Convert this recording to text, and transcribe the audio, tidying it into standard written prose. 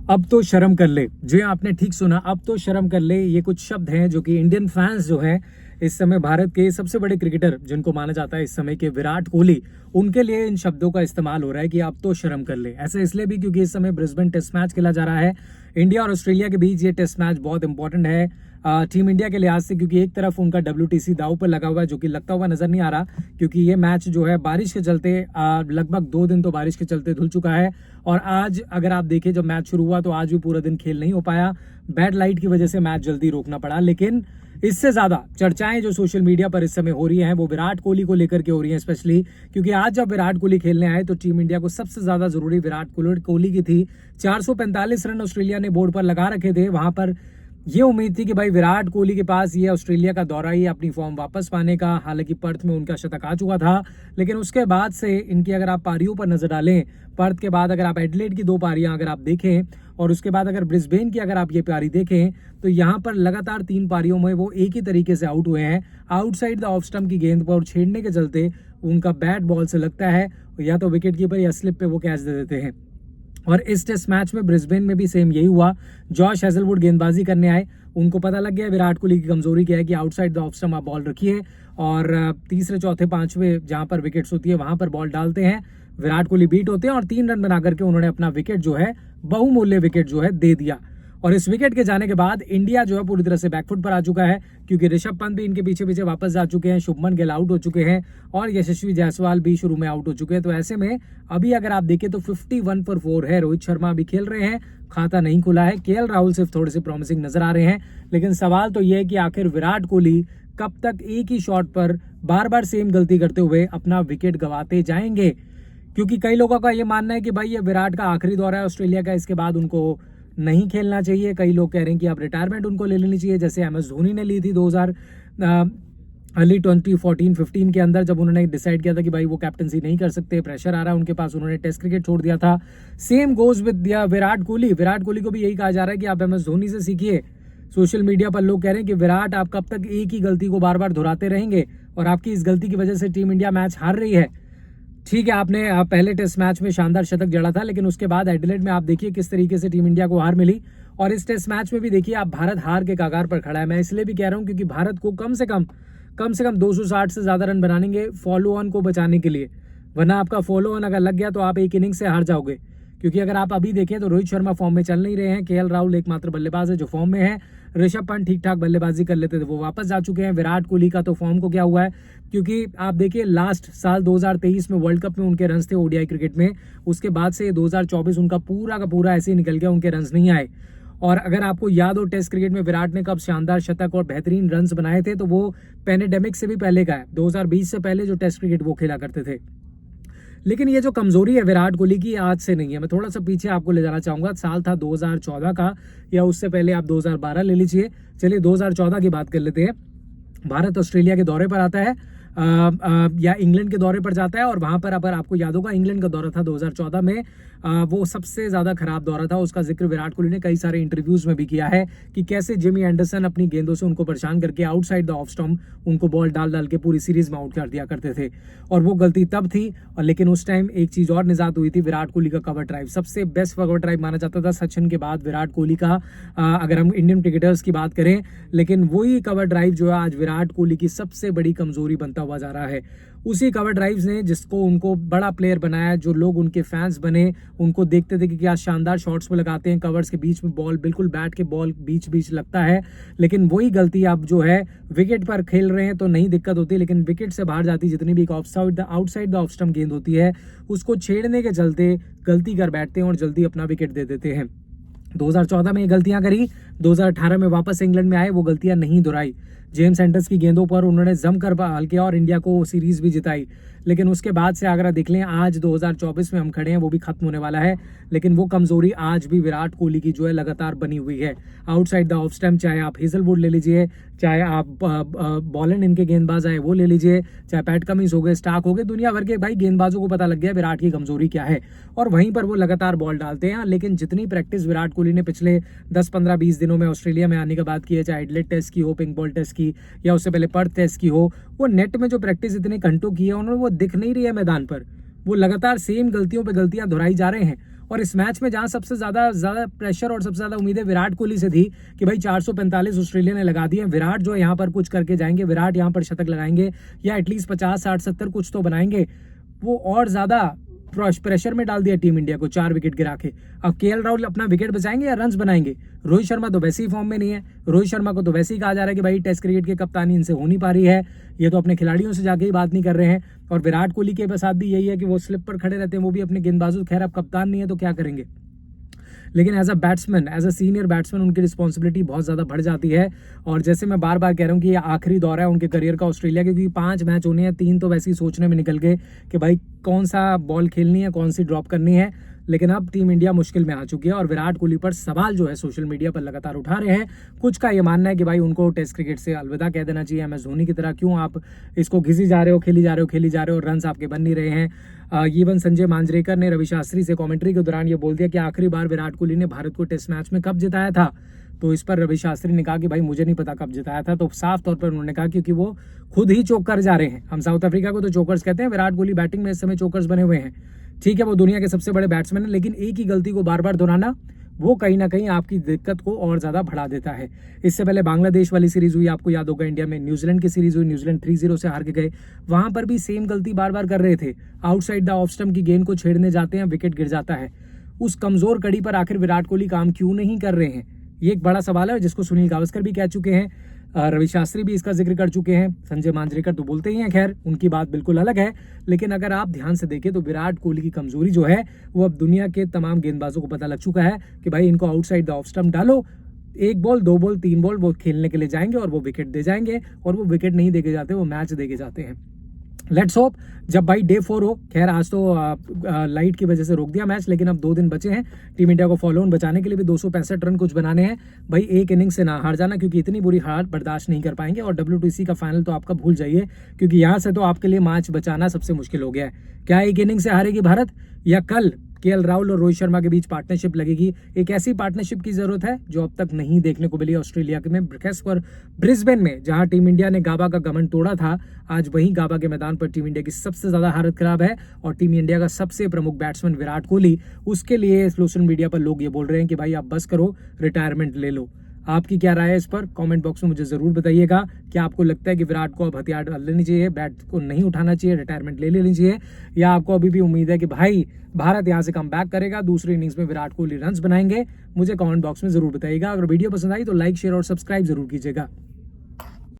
अब तो शर्म कर ले। जी आपने ठीक सुना, अब तो शर्म कर ले। ये कुछ शब्द हैं जो कि इंडियन फैंस जो हैं इस समय भारत के सबसे बड़े क्रिकेटर जिनको माना जाता है इस समय के विराट कोहली, उनके लिए इन शब्दों का इस्तेमाल हो रहा है कि अब तो शर्म कर ले। ऐसा इसलिए भी क्योंकि इस समय ब्रिस्बेन टेस्ट मैच खेला जा रहा है इंडिया और ऑस्ट्रेलिया के बीच। ये टेस्ट मैच बहुत इंपॉर्टेंट है टीम इंडिया के लिहाज से, क्योंकि एक तरफ उनका WTC दांव पर लगा हुआ है जो कि लगता हुआ नजर नहीं आ रहा, क्योंकि ये मैच जो है बारिश के चलते लगभग 2 दिन तो बारिश के चलते धुल चुका है। और आज अगर आप देखें जब मैच शुरू हुआ तो आज भी पूरा दिन खेल नहीं हो पाया, बैड लाइट की वजह से मैच जल्दी रोकना पड़ा। लेकिन इससे ज्यादा चर्चाएं जो सोशल मीडिया पर इस समय हो रही हैं वो विराट कोहली को लेकर के हो रही हैं, स्पेशली क्योंकि आज जब विराट कोहली खेलने आए तो टीम इंडिया को सबसे ज्यादा जरूरी विराट कोहली की थी। 445 रन ऑस्ट्रेलिया ने बोर्ड पर लगा रखे थे। वहां पर ये उम्मीद थी कि भाई विराट कोहली के पास ये ऑस्ट्रेलिया का दौरा ही अपनी फॉर्म वापस पाने का। हालांकि पर्थ में उनका शतक आ चुका था, लेकिन उसके बाद से इनकी अगर आप पारियों पर नजर डालें, पर्थ के बाद अगर आप एडिलेड की 2 पारियां अगर आप देखें और उसके बाद अगर ब्रिस्बेन की अगर आप ये पारी देखें तो यहाँ पर लगातार 3 पारियों में वो एक ही तरीके से आउट हुए हैं। आउटसाइड द ऑफ स्टंप की गेंद पर छेड़ने के चलते उनका बैट बॉल से लगता है या तो विकेट कीपर या स्लिप पे वो कैच दे देते हैं। और इस टेस्ट मैच में ब्रिस्बेन में भी सेम यही हुआ। जॉश हेजलवुड गेंदबाजी करने आए, उनको पता लग गया विराट कोहली की कमजोरी क्या है कि आउटसाइड द ऑफ स्टंप आप बॉल रखिए और तीसरे चौथे पांचवें जहां पर विकेट्स होती है वहां पर बॉल डालते हैं। विराट कोहली बीट होते हैं और 3 रन बना करके उन्होंने अपना विकेट जो है बहुमूल्य विकेट जो है दे दिया। और इस विकेट के जाने के बाद इंडिया जो है पूरी तरह से बैकफुट पर आ चुका है, क्योंकि ऋषभ पंत भी इनके पीछे पीछे वापस जा चुके हैं, शुभमन गिल आउट हो चुके हैं और यशस्वी जायसवाल भी शुरू में आउट हो चुके हैं। तो ऐसे में अभी अगर आप देखें तो 51 for 4 है। रोहित शर्मा अभी खेल रहे हैं, खाता नहीं खुला है। KL राहुल सिर्फ थोड़े से प्रॉमिसिंग नजर आ रहे हैं। लेकिन सवाल तो यह है कि आखिर विराट कोहली कब तक एक ही शॉट पर बार बार सेम गलती करते हुए अपना विकेट गंवाते जाएंगे, क्योंकि कई लोगों का ये मानना है कि भाई ये विराट का आखिरी दौरा है ऑस्ट्रेलिया का, इसके बाद उनको नहीं खेलना चाहिए। कई लोग कह रहे हैं कि अब रिटायरमेंट उनको ले लेनी चाहिए, जैसे MS धोनी ने ली थी 2014-15 के अंदर, जब उन्होंने डिसाइड किया था कि भाई वो कैप्टनसी नहीं कर सकते, प्रेशर आ रहा है उनके पास, उन्होंने टेस्ट क्रिकेट छोड़ दिया था। Same goes with Virat Kohli. Virat Kohli को भी यही कहा जा रहा है कि आप MS धोनी से सीखिए। सोशल मीडिया पर लोग कह रहे हैं कि विराट आप कब तक एक ही गलती को बार बार दोहराते रहेंगे और आपकी इस गलती की वजह से टीम इंडिया मैच हार रही है। ठीक है, आपने पहले टेस्ट मैच में शानदार शतक जड़ा था, लेकिन उसके बाद एडिलेड में आप देखिए किस तरीके से टीम इंडिया को हार मिली। और इस टेस्ट मैच में भी देखिए आप भारत हार के कगार पर खड़ा है। मैं इसलिए भी कह रहा हूं क्योंकि भारत को कम से कम 260 से ज्यादा रन बनाएंगे फॉलो ऑन को बचाने के लिए, वरना आपका फॉलो ऑन अगर लग गया तो आप एक इनिंग से हार जाओगे। क्योंकि अगर आप अभी देखें तो रोहित शर्मा फॉर्म में चल नहीं रहे हैं, KL राहुल एकमात्र बल्लेबाज है जो फॉर्म में है, ऋषभ पंत ठीक ठाक बल्लेबाजी कर लेते थे वो वापस जा चुके हैं। विराट कोहली का तो फॉर्म को क्या हुआ है, क्योंकि आप देखिए लास्ट साल 2023 में वर्ल्ड कप में उनके रन्स थे ODI क्रिकेट में, उसके बाद से 2024 उनका पूरा का पूरा ऐसे ही निकल गया, उनके रन्स नहीं आए। और अगर आपको याद हो टेस्ट क्रिकेट में विराट ने कब शानदार शतक और बेहतरीन रन्स बनाए थे, तो वो पैंडेमिक से भी पहले का है, 2020 से पहले जो टेस्ट क्रिकेट वो खेला करते थे। लेकिन ये जो कमजोरी है विराट कोहली की आज से नहीं है। मैं थोड़ा सा पीछे आपको ले जाना चाहूंगा, साल था 2014 का या उससे पहले आप 2012 ले लीजिए। चलिए 2014 की बात कर लेते हैं। भारत ऑस्ट्रेलिया के दौरे पर आता है या इंग्लैंड के दौरे पर जाता है, और वहां पर अगर आपको याद होगा इंग्लैंड का दौरा था 2014 में, वो सबसे ज्यादा खराब दौरा था। उसका जिक्र विराट कोहली ने कई सारे इंटरव्यूज में भी किया है कि कैसे जिमी एंडरसन अपनी गेंदों से उनको परेशान करके आउटसाइड द ऑफ स्टंप उनको बॉल डाल डाल के पूरी सीरीज में आउट कर दिया करते थे। और वो गलती तब थी, और लेकिन उस टाइम एक चीज और निजात हुई थी, विराट कोहली का कवर ड्राइव सबसे बेस्ट कवर ड्राइव माना जाता था सचिन के बाद विराट कोहली का, अगर हम इंडियन क्रिकेटर्स की बात करें। लेकिन वही कवर ड्राइव जो है आज विराट कोहली की सबसे बड़ी कमजोरी बनता हुआ जा रहा है। उसी कवर ड्राइव्स ने जिसको उनको बड़ा प्लेयर बनाया, जो लोग उनके फैंस बने, उनको देखते थे कि क्या शानदार शॉट्स में लगाते हैं, कवर्स के बीच में बॉल बिल्कुल बैट के बॉल बीच बीच लगता है। लेकिन वही गलती आप जो है विकेट पर खेल रहे हैं तो नहीं दिक्कत होती, लेकिन विकेट से बाहर जाती जितनी भी आउटसाइड द ऑफ स्टंप गेंद होती है उसको छेड़ने के चलते गलती कर बैठते हैं और जल्दी अपना विकेट दे देते हैं। 2014 में ये गलतियां करी, 2018 में वापस इंग्लैंड में आए, वो गलतियां नहीं दोहराई। जेम्स एंडर्स की गेंदों पर उन्होंने जमकर बहाल किया और इंडिया को सीरीज भी जिताई। लेकिन उसके बाद से अगर देख लें आज 2024 में हम खड़े हैं, वो भी खत्म होने वाला है, लेकिन वो कमजोरी आज भी विराट कोहली की जो है लगातार बनी हुई है। आउटसाइड द ऑफ स्टंप, चाहे आप हेजलवुड ले लीजिए, चाहे आप बॉलन इनके गेंदबाज आए वो ले लीजिए, चाहे पैट कमिंस हो गए, स्टार्क हो गए, दुनिया भर के भाई गेंदबाजों को पता लग गया विराट की कमजोरी क्या है और वहीं पर वो लगातार बॉल डालते हैं। लेकिन जितनी प्रैक्टिस विराट कोहली ने पिछले 10, 15, 20 दिनों में ऑस्ट्रेलिया में आने की बात की है, चाहे एडिलेड टेस्ट की हो, पिंक बॉल टेस्ट की, या उससे पहले पर्थ टेस्ट की हो, वो नेट में जो प्रैक्टिस इतने घंटों की है उन्होंने वो दिख नहीं रही है मैदान पर। वो लगातार सेम गलतियों पे गलतियां दोहराई जा रहे हैं और इस मैच में जहां सबसे ज्यादा प्रेशर और सबसे ज्यादा उम्मीदें विराट कोहली से थी कि भाई 445 ऑस्ट्रेलिया ने लगा दिए, विराट जो है यहाँ पर कुछ करके जाएंगे, विराट यहाँ पर शतक लगाएंगे या एटलीस्ट 50, 60, 70 कुछ तो बनाएंगे, वो और ज्यादा प्रेशर में डाल दिया टीम इंडिया को 4 विकेट गिरा के। अब केएल राहुल अपना विकेट बचाएंगे या रन्स बनाएंगे? रोहित शर्मा तो वैसे ही फॉर्म में नहीं है, रोहित शर्मा को तो वैसे ही कहा जा रहा है कि भाई टेस्ट क्रिकेट की कप्तानी इनसे हो नहीं पा रही है, ये तो अपने खिलाड़ियों से जाके ही बात नहीं कर रहे हैं। और विराट कोहली के साथ भी यही है कि वो स्लिप पर खड़े रहते हैं, वो भी अपने गेंदबाजों, खैर अब कप्तान नहीं है तो क्या करेंगे, लेकिन as a batsman, as a senior batsman उनकी रिस्पॉन्सिबिलिटी बहुत ज़्यादा बढ़ जाती है। और जैसे मैं बार बार कह रहा हूँ कि ये आखिरी दौर है उनके करियर का ऑस्ट्रेलिया के, क्योंकि 5 मैच होने हैं, 3 तो वैसे ही सोचने में निकल गए कि भाई कौन सा बॉल खेलनी है, कौन सी ड्रॉप करनी है। लेकिन अब टीम इंडिया मुश्किल में आ चुकी है और विराट कोहली पर सवाल जो है सोशल मीडिया पर लगातार उठा रहे हैं। कुछ का ये मानना है कि भाई उनको टेस्ट क्रिकेट से अलविदा कह देना चाहिए, MS धोनी की तरह क्यों आप इसको घिसी जा रहे हो, खेली जा रहे हो, रन्स आपके बन नहीं रहे हैं। इवन संजय मांजरेकर ने रवि शास्त्री से कमेंट्री के दौरान ये बोल दिया कि आखिरी बार विराट कोहली ने भारत को टेस्ट मैच में कब जिताया था। तो इस पर रवि शास्त्री ने कहा कि भाई मुझे नहीं पता कब जिताया था। तो साफ तौर पर उन्होंने कहा क्योंकि वो खुद ही चोक कर जा रहे हैं। हम साउथ अफ्रीका को तो चोकर्स कहते हैं, विराट कोहली बैटिंग में इस समय चोकर्स बने हुए हैं। ठीक है, वो दुनिया के सबसे बड़े बैट्समैन है, लेकिन एक ही गलती को बार बार दोहराना वो कहीं ना कहीं आपकी दिक्कत को और ज्यादा बढ़ा देता है। इससे पहले बांग्लादेश वाली सीरीज हुई, आपको याद होगा, इंडिया में न्यूजीलैंड की सीरीज हुई, न्यूजीलैंड 3-0 से हार के गए, वहां पर भी सेम गलती बार बार कर रहे थे, आउटसाइड द ऑफ स्टंप की गेंद को छेड़ने जाते हैं, विकेट गिर जाता है। उस कमजोर कड़ी पर आखिर विराट कोहली काम क्यों नहीं कर रहे हैं, ये एक बड़ा सवाल है जिसको सुनील गावस्कर भी कह चुके हैं, रवि शास्त्री भी इसका जिक्र कर चुके हैं, संजय मांजरेकर तो बोलते ही हैं, खैर उनकी बात बिल्कुल अलग है। लेकिन अगर आप ध्यान से देखें तो विराट कोहली की कमजोरी जो है वो अब दुनिया के तमाम गेंदबाजों को पता लग चुका है कि भाई इनको आउटसाइड द ऑफ स्टंप डालो, 1 बॉल 2 बॉल 3 बॉल वो खेलने के लिए जाएंगे और वो विकेट दे जाएंगे, और वो विकेट नहीं देके जाते, वो मैच देके जाते हैं। लेट्स होप जब भाई डे 4 हो, खैर आज तो लाइट की वजह से रोक दिया मैच, लेकिन अब 2 दिन बचे हैं टीम इंडिया को फॉलो ऑन बचाने के लिए भी 265 रन कुछ बनाने हैं। भाई एक इनिंग से ना हार जाना, क्योंकि इतनी बुरी हार बर्दाश्त नहीं कर पाएंगे। और WTC का फाइनल तो आपका भूल जाइए, क्योंकि यहाँ से तो आपके लिए मैच बचाना सबसे मुश्किल हो गया है। क्या एक इनिंग से हारेगी भारत, या कल केएल राहुल और रोहित शर्मा के बीच पार्टनरशिप लगेगी? एक ऐसी पार्टनरशिप की जरूरत है जो अब तक नहीं देखने को मिली ऑस्ट्रेलिया के में, खासकर ब्रिस्बेन में, जहां टीम इंडिया ने गाबा का घमंड तोड़ा था। आज वहीं गाबा के मैदान पर टीम इंडिया की सबसे ज्यादा हालत खराब है, और टीम इंडिया का सबसे प्रमुख बैट्समैन विराट कोहली, उसके लिए सोशल मीडिया पर लोग ये बोल रहे हैं कि भाई आप बस करो, रिटायरमेंट ले लो। आपकी क्या राय है इस पर? कमेंट बॉक्स में मुझे जरूर बताइएगा। क्या आपको लगता है कि विराट को अब हथियार डाल लेनी चाहिए, बैट को नहीं उठाना चाहिए, रिटायरमेंट ले लेनी चाहिए, या आपको अभी भी उम्मीद है कि भाई भारत यहां से कम बैक करेगा, दूसरी इनिंग्स में विराट कोहली रन्स बनाएंगे? मुझे कमेंट बॉक्स में जरूर बताइएगा। अगर वीडियो पसंद आई तो लाइक, शेयर और सब्सक्राइब जरूर कीजिएगा।